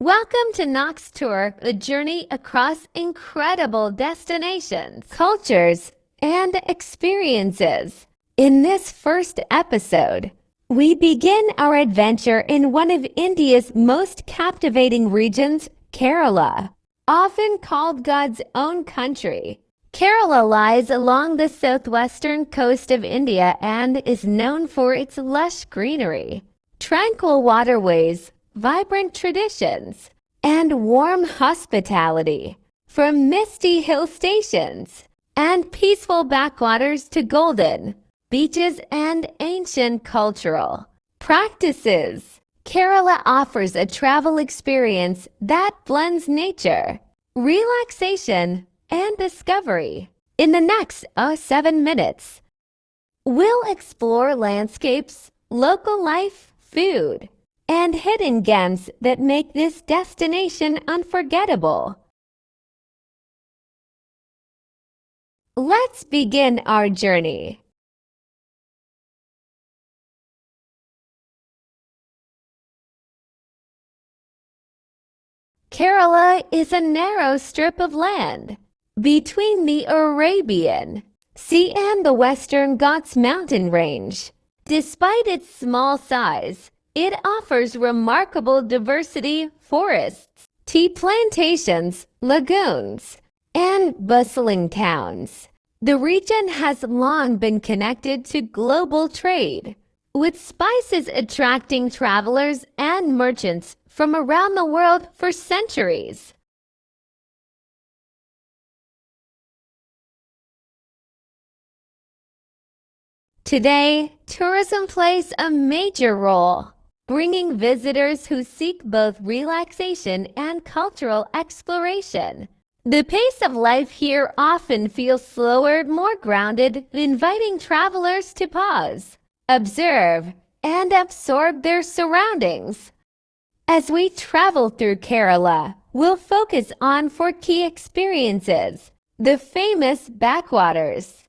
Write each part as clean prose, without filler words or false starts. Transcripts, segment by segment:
Welcome to Knox Tour, a journey across incredible destinations, cultures, and experiences. In this first episode, we begin our adventure in one of India's most captivating regions, Kerala. Often called God's own country, Kerala lies along the southwestern coast of India and is known for its lush greenery, tranquil waterways, vibrant traditions, and warm hospitality. From misty hill stations and peaceful backwaters to golden beaches and ancient cultural practices, Kerala offers a travel experience that blends nature, relaxation, and discovery. In the next 7 minutes, we'll explore landscapes, local life, food, and hidden gems that make this destination unforgettable. Let's begin our journey. Kerala is a narrow strip of land between the Arabian Sea and the Western Ghats mountain range. Despite its small size, it offers remarkable diversity: forests, tea plantations, lagoons, and bustling towns. The region has long been connected to global trade, with spices attracting travelers and merchants from around the world for centuries. Today, tourism plays a major role, bringing visitors who seek both relaxation and cultural exploration. The pace of life here often feels slower, more grounded, inviting travelers to pause, observe, and absorb their surroundings. As we travel through Kerala, we'll focus on 4 key experiences: the famous backwaters,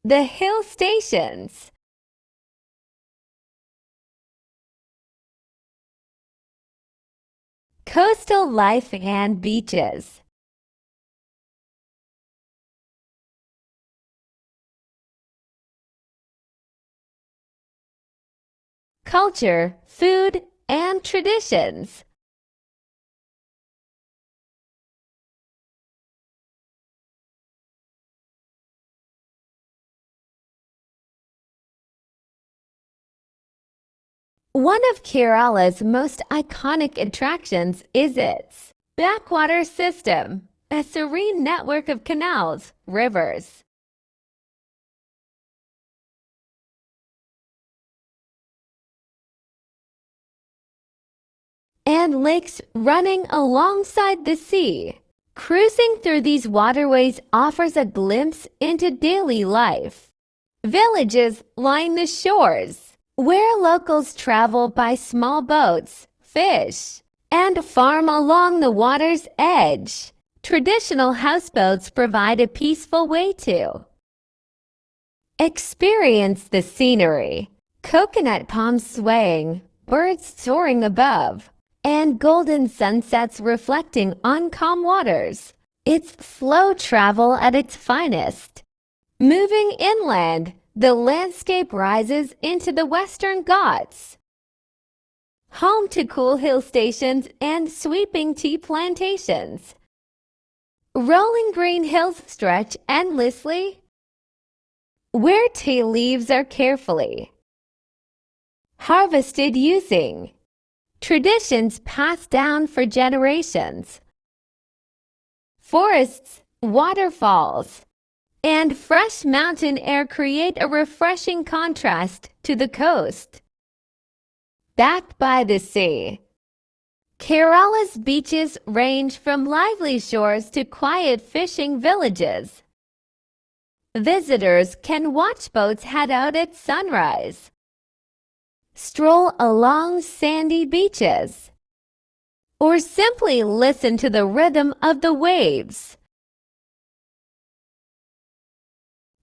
the hill stations, coastal life and beaches, culture, food, and traditions. One of Kerala's most iconic attractions is its backwater system, a serene network of canals, rivers, and lakes running alongside the sea. Cruising through these waterways offers a glimpse into daily life. Villages line the shores, where locals travel by small boats, fish, and farm along the water's edge. Traditional houseboats provide a peaceful way to experience the scenery: coconut palms swaying, birds soaring above, and golden sunsets reflecting on calm waters. It's slow travel at its finest. Moving inland, the landscape rises into the Western Ghats, home to cool hill stations and sweeping tea plantations. Rolling green hills stretch endlessly, where tea leaves are carefully harvested using traditions passed down for generations. Forests, waterfalls, and fresh mountain air create a refreshing contrast to the coast. Backed by the sea, Kerala's beaches range from lively shores to quiet fishing villages. Visitors can watch boats head out at sunrise, stroll along sandy beaches, or simply listen to the rhythm of the waves.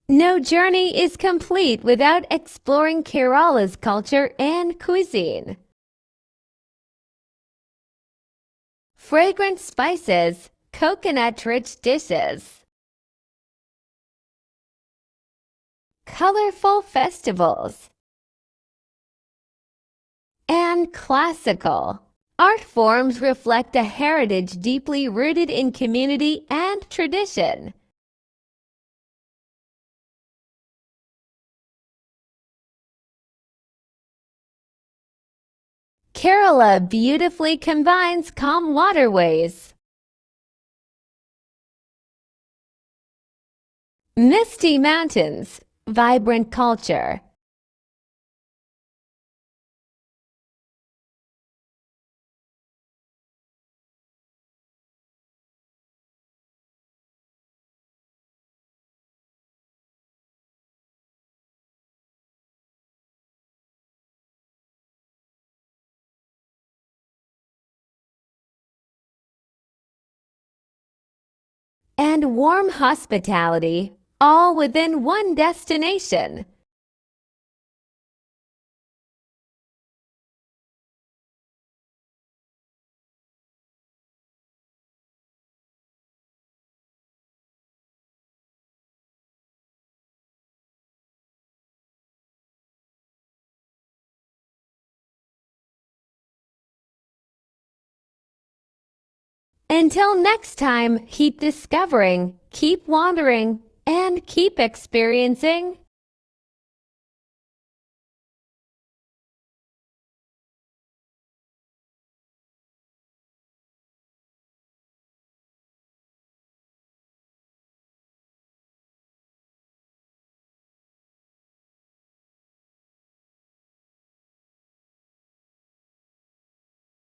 No journey is complete without exploring Kerala's culture and cuisine. Fragrant spices, coconut-rich dishes, colorful festivals, and classical art forms reflect a heritage deeply rooted in community and tradition. Kerala beautifully combines calm waterways, misty mountains, vibrant culture, and warm hospitality, all within one destination. Until next time, keep discovering, keep wandering, and keep experiencing